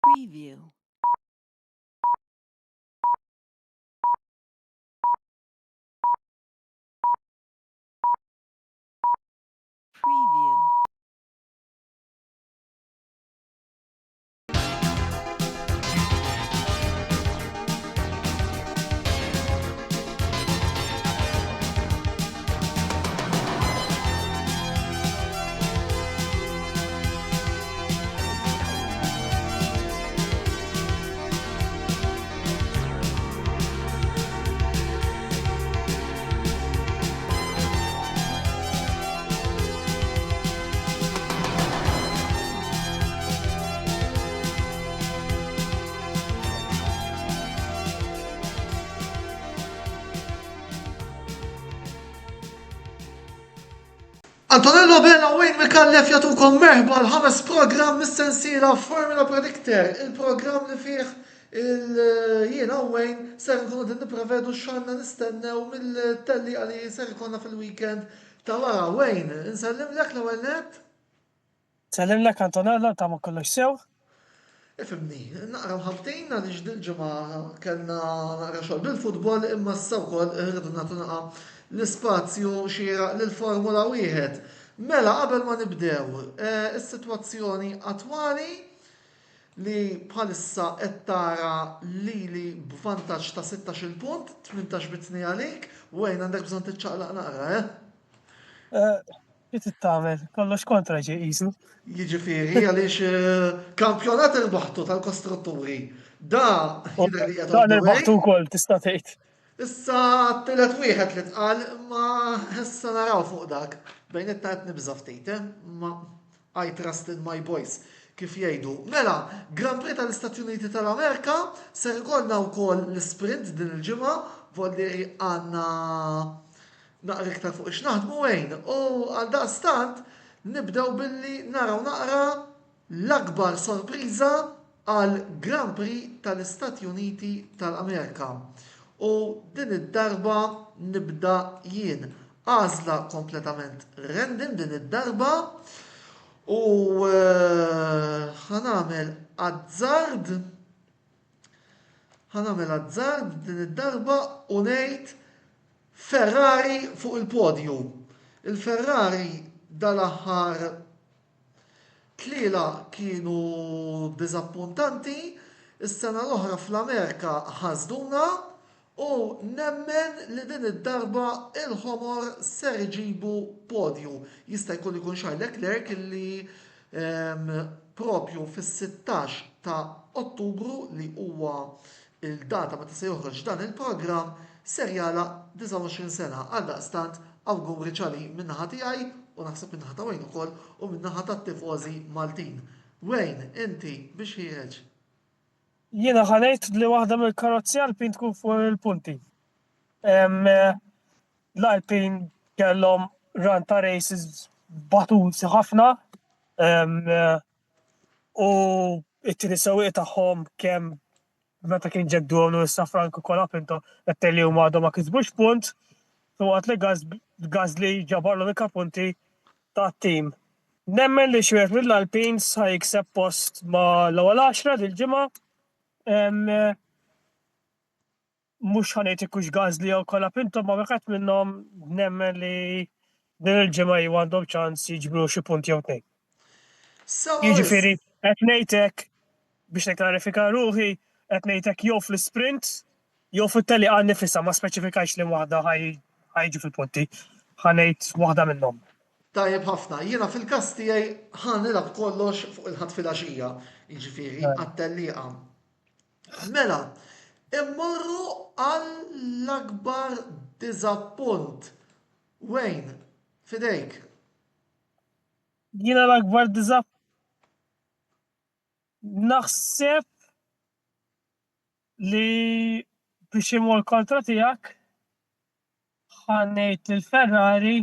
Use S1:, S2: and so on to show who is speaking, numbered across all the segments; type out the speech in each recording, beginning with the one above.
S1: Preview. Preview.
S2: Antonello Bella Wayne Mikallef jatukom merħba l-ħames program mis-sensiela Formula Predictor, il-program li fih jiena Wayne ser nkunu din niprevedu x'għandna nistennew mill-telli għali ser ikonna fil-weekend ta' wara. Wayne, insellimlek l-ewwel net?
S3: Sellimlek Antonello ta' ma kollox sew?
S2: Ifimni, naqra mħabtin għaliex dil-ġimgħa kellna naqra xogħol bil-futbol imma issa wkoll irridu nagħtu naqa' l-ispazju xieraq lill-Formula Wieħed. Mela qabel ma nibdew, is-sitwazzjoni attwali li bħalissa qed tara lili b'vantaġġ ta' 16 punt, 18 bitni għalik, u għajn għandek bżonn tiċċaqlaq naqra,
S3: Kif tittamel? Kollox kontra ġi qisu.
S2: Jiġifieri għaliex kampjonat irbaħtu tal-kostrutturi. Da jidher li qed
S3: Dan il-baħtu wkoll tista' tgħid.
S2: Issa t-telet wieħed li tqal ma issa naraw fuq dak. Bejn it-tajt nibża ftit, ma I trust in my boys kif jgħidu. Mela, Grand Prix tal-Istati Uniti tal-Amerika ser ikollna wkoll l-sprint din il-ġimgħa volli għandna naqra iktar fuq ix-naħdmu wejn. U għal daqstant nibdew billi naraw naqra l-akbar sorpriża għal Grand Prix tal-Istati Uniti tal-Amerika. U din id-darba nibda jien għażla kompletament random din id-darba u ħanamel azzard din id-darba u ngħid Ferrari fuq il-podju. Il-Ferrari dal-aħħar tliela kienu diżappuntanti, is-sena l-oħra fl-Amerika ħażduna u nemmen li din id-darba il-ħomor ser iġibu podju. Jista' jkun ikun Charles Leclerc illi propju fis-16 ta' Ottubru li huwa il-data meta se joħroġ dan il-programm ser jala 29 sena għaldaqstant awguri ċali min-naħa tiegħi u naħseb min-naħa ta' Wayne ukoll u min-naħa tat-tifożi Maltin. Wayne, inti biex ħireġ?
S3: Jiena ħanejt li waħda mill-karozzi Alpin tkun fuq il-punti. L-Alpin kellhom run ta' races batusi ħafna u it-tieni sewwieq tagħhom kemm meta kien Jack Doohan u issa Franco Colapinto qed li huma għadhom ma kisbux punt, u għat li Gasly ġabar l-unika punti tat-tim. Nemmen li xi wieħed mill-Alpins ħajkseb post ma l-ewwel 10 dil-ġimgħa. Mhux ħanejt ikkux Gasly jew Colapinto ma wieħed minnhom nemmen li din il-ġimgħa għandhom ċans jiġbru xi punt jew tnejn. Jiġifieri qed ngħidlek biex nikklarifika ruħi qed ngħidlek jew fl-sprint jew fit-telliqa nifisha ma speċifikajx li waħda ħajġu fil-punti. Ħanejt waħda minnhom.
S2: Tajjeb ħafna, jiena fil-każ tiegħi ħanilab kollox fuq il-ħadd filgħaxija, jiġifieri għat-tellieqa. Mela, immorru għall-akbar diżappunt. Wayne, fidejk.
S3: Jiena l-akbar naħseb li biex imur kontra tiegħek ħanejt il-Ferrari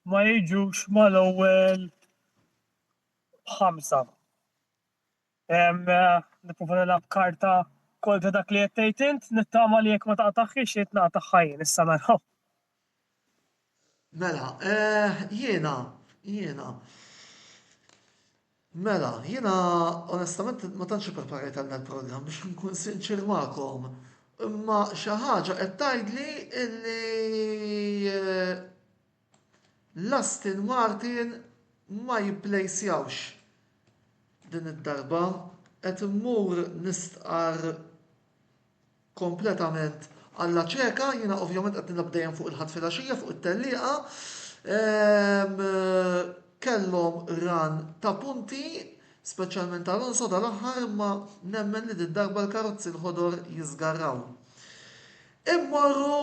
S3: ma jiġux mal-ewwel 5. Nipprova nilgħab karta kontra dak li qed tgħid int, nittama li jekk ma taqtaħħix jrid naqtaħ ħajjin issa naraw.
S2: Mela, jiena Mela, jiena onestament ma tantx ippreparajt għal il-programm biex nkun sinċir magħkom. Imma xi ħaġa qed tgħidli illi l-Aston Martin ma jipplejsjawx din id-darba qed immur nistqar kompletament alla ċeka, jiena ovvjament qed nibdejjem fuq il-ħadd filgħaxija fuq it-tellieqa. Kellhom ran ta' punti, speċjalment Alonso dal-aħħar, ma nemmen li d-darba l-karozzi l-ħodor jiżgarraw. Immorru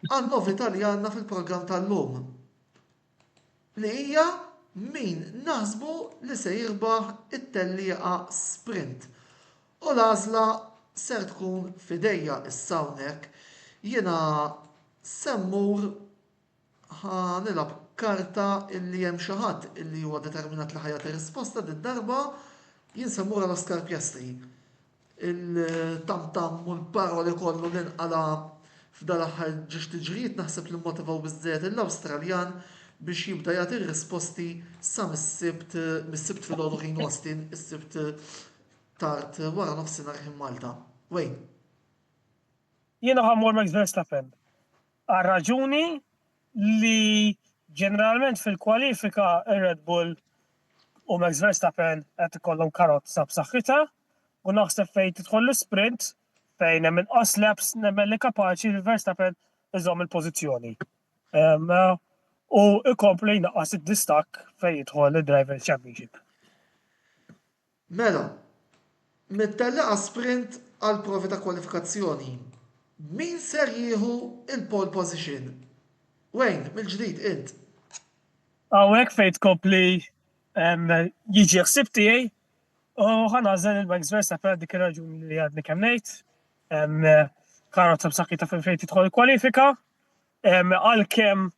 S2: għan novità li għandna fil-programm tal-lum. Li hija min naħsbu li se jirbaħ it-tellieqa sprint. U l-għażla ser tkun fidejja issa hawnhekk. Jiena semmur ħanilab karta illi hemm xi ħadd illi huwa determinat li ħajati risposta d-darba jinsemmura l-Oscar Piastri. Il-tam-tam u l-paroli kollu l-inqala f'dal-aħħar ġiex tiġrijiet naħseb li mmotivaw biżżejjed l-Awstraljan biex jibda jagħti risposti sa mis-sibt fil-għodu ħin Austin, is-sibt tard wara nofsinhar ħin Malta. Wejn?
S3: Jiena ħammur Max Verstappen. Għal-raġuni li ġeneralment fil-kwalifika ir-Red Bull u Max Verstappen qed ikollhom karozza b'saħħitha u naħseb fejn tidħol l-sprint fejn hemm inqas laps nemmen li kapaċi Verstappen iżomm il-pożizzjoni. U ikompli jnaqqas id-distak fejn jidħol id-Driver Championship.
S2: Mela, mit-tellieqa sprint għal provi ta' kwalifikazzjoni. Min ser jieħu il-pole position? Wayne, mill-ġdid int.
S3: Hawnhekk fejn tkompli jiġi ħsieb tiegħi u ħanażel il-Max Verstappen dik ir-raġuni li għadni kemm ngħid. Karozza b'saħħitha fejn tidħol il-kwalifika. Għalkemm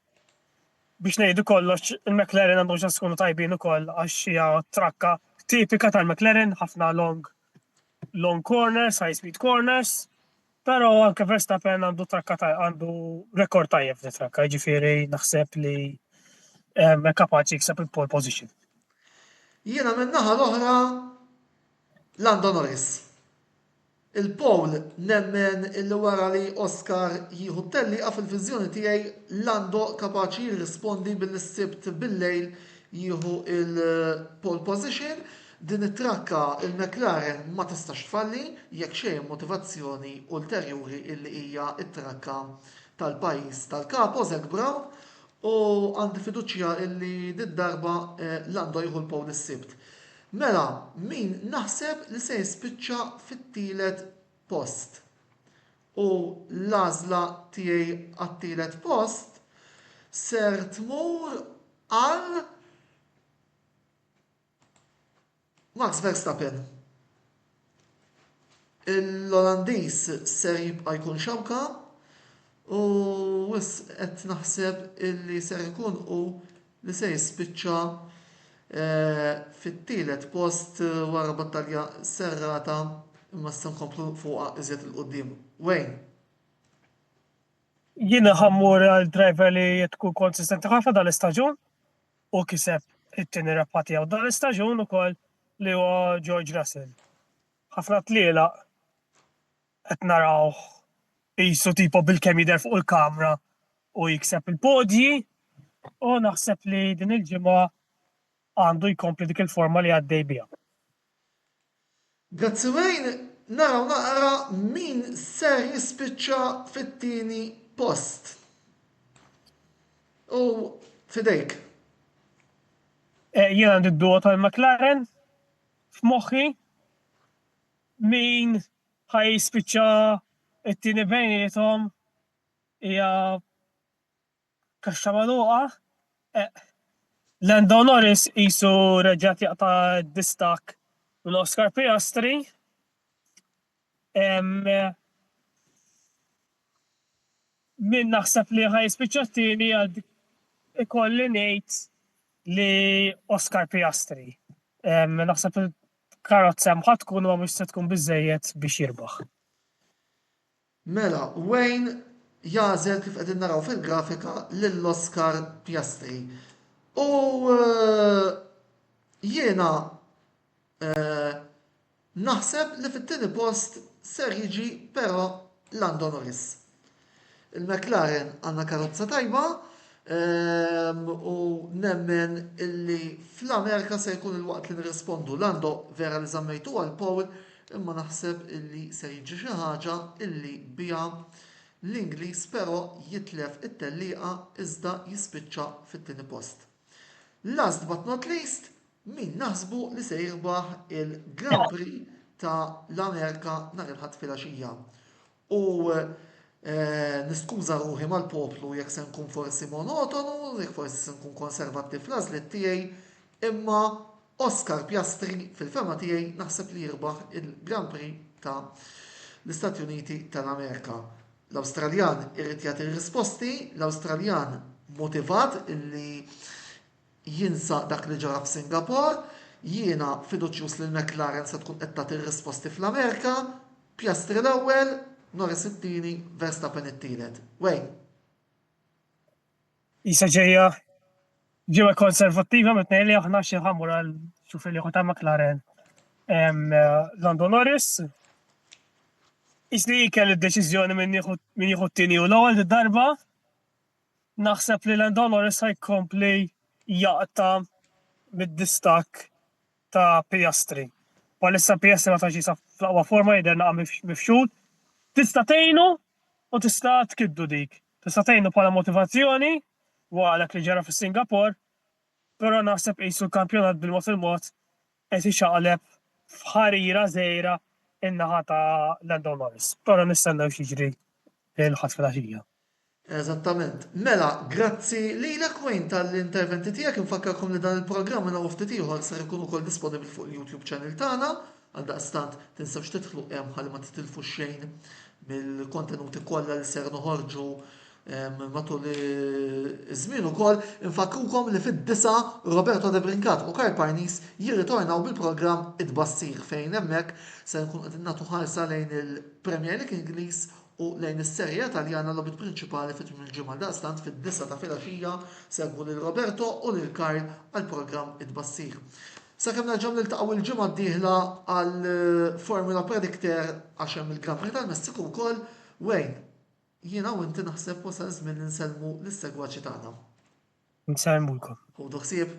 S3: biex ngħidu kollox il-McLaren għandhom ġas tkunu tajbin ukoll għax hija trakka tipika tal-McLaren, ħafna long corners, high speed corners, però anke Verstappen għandu trakka għandu rekord tajjeb fi trakka, jiġifieri naħseb li kapaċi jikseb il-pole position.
S2: Jiena min-naħa l-oħra Lando Norris. Il-pole nemmen illi wara li Oscar jieħu tellieqa fil-viżjoni tiegħi Lando kapaċi jirrispondi bil-sibt bil-lejl jieħu il-pole position. Din it-trakka il-McLaren ma tistax tfalli jekk xejn motivazzjoni ulterjuri illi hija it-trakka tal-pajjiż tal-kapo Zak Brown u għandi fiduċja illi d-darba Lando jieħu l-pole is-sibt. Mela, min naħseb li se jispiċċa fit-tielet post. U l-għażla tiegħi għat-tielet post ser tmur għal Max Verstappen. L-Olandiż ser jibqa' jkun xewka u qed naħseb illi ser ikun u li se jispiċċa fit-tielet post wara battalja serrata imma se nkomplu fuqha iżjed il-qudiem. Wayne?
S3: Jiena ħammur għal-driver li tkun konsistenti ħafna dal-istaġun u kiseb it-tieni rabta tiegħu dal-istaġun ukoll li huwa George Russell. Ħafna tliela qed narawh qisu tipo bil-kemm jidher fuq il-kamra u jikseb il-podji u naħseb li din il-ġimgħa għandu jkompli dik il-forma li għaddej biha.
S2: Grazzi Wayne, naraw naqra min ser jispiċċa fit-tieni post. U fidejk.
S3: Jiena għandi d-duo tal-McLaren f'moħħi min ħaj jispiċċa it-tieni bejniethom hija kaxxa magħluqa. Lando Norris qisu reġgħet jaqta' d-distak minn Oscar Piastri. Min naħseb li ħaj jispiċċa t-tieni għal ikolli ngħid li Oscar Piastri. Naħseb il-karozza ħadd tkun ma mhux se tkun biżżejjed biex jirbaħ.
S2: Mela, Wayne jażel kif qegħdin naraw fil-grafika lill-Oscar Piastri. U jiena naħseb li fit-tieni post ser jiġi però Lando Norris. Il-McLaren għandna karozza tajba u nemmen illi fl-Amerika se jkun il-waqt li nirrispondu. Lando vera li żammejtu għal-Paul imma naħseb illi se jiġi xi ħaġa illi biha l-Ingliż però jitlef it-tellieqa iżda jispiċċa fit-tieni post. Last but not least, min naħsbu li se jirbaħ il-Grand Prix ta' l-Amerika nhar il-ħadd filgħaxija. U niskuża ruħi mal-poplu jekk se nkun forsi monotonu, jekk forsi se nkun konservattiv fl-għażliet tiegħi, imma Oscar Piastri fil-fema tiegħi naħseb li jirbaħ il-Grand Prix ta' l-Istati Uniti tal-Amerika. L-Awstraljan irrid jagħti risposti, l-Awstraljan motivat illi jinsa dak li ġara f'Singapore, jiena fiduċjuż li l-McLaren se tkun qed tagħti risposti fl-Amerika, Piastri l-ewwel, Norris it-tieni, Verstappen it-tielet. Wejn?
S3: Isa ġejja ġewa konservattiva mitnejli aħna xi ħammur għal xuf li ta' McLaren. Lando Norris. Isli kell id-deċiżjoni min jieħu t-tieni u l-ewwel darba. Naħseb li Lando Norris ħajkompli jaqta mid-distak ta' Piastri. Palissa Piastri ma tax jisa fl-aqwa forma jidher naqa' mifxud. Tista' tgħinu u tista' tkiddu dik. Tista' tgħinu bħala motivazzjoni waqgħet li ġara fis-Singapore, però naħseb qisu l-kampjonat bil-mod il-mod qed ixaqleb f'ħarira żgħira in-naħa ta' Lando Norris. Però nistennew x'jiġri il-ħadd filgħaxija.
S2: Eżattament. Mela, grazzi lilek Wayne tal-interventi tiegħek, infakkarkom li dan il-programm minn ftit ieħor ser ikun ukoll disponibbli fuq il-YouTube channel tagħna, għaldaqstant tinsewx tidħlu hemm ħalli ma titilfu xejn mill-kontenuti kollha li ser noħorġu matul iż-żmien ukoll. Infakrukom li fid-9 Roberto De Brincat u Karl Parnis jirritornaw bil-programm Id-Bassir fejn hemmhekk se nkun qed nagħtu ħarsa lejn il-Premier League Ingliż u lejn is-serja Taljana l-logħbiet prinċipali fit-tmiem il-ġimgħa daqstant fid-9 ta' filgħaxija segwu lil Roberto u lil Karl għall-programm Id-Bassir. Sakemm nerġgħu niltaqgħu il-ġimgħa d-dieħla għall Formula Predictor għax hemm il-Grand Prix tal-Messiku wkoll, Wayne, jiena u inti naħseb wasal żmien li nsellmu lis-segwaċi tagħna.
S3: Nsellmulkom.
S2: Ħudu ħsieb.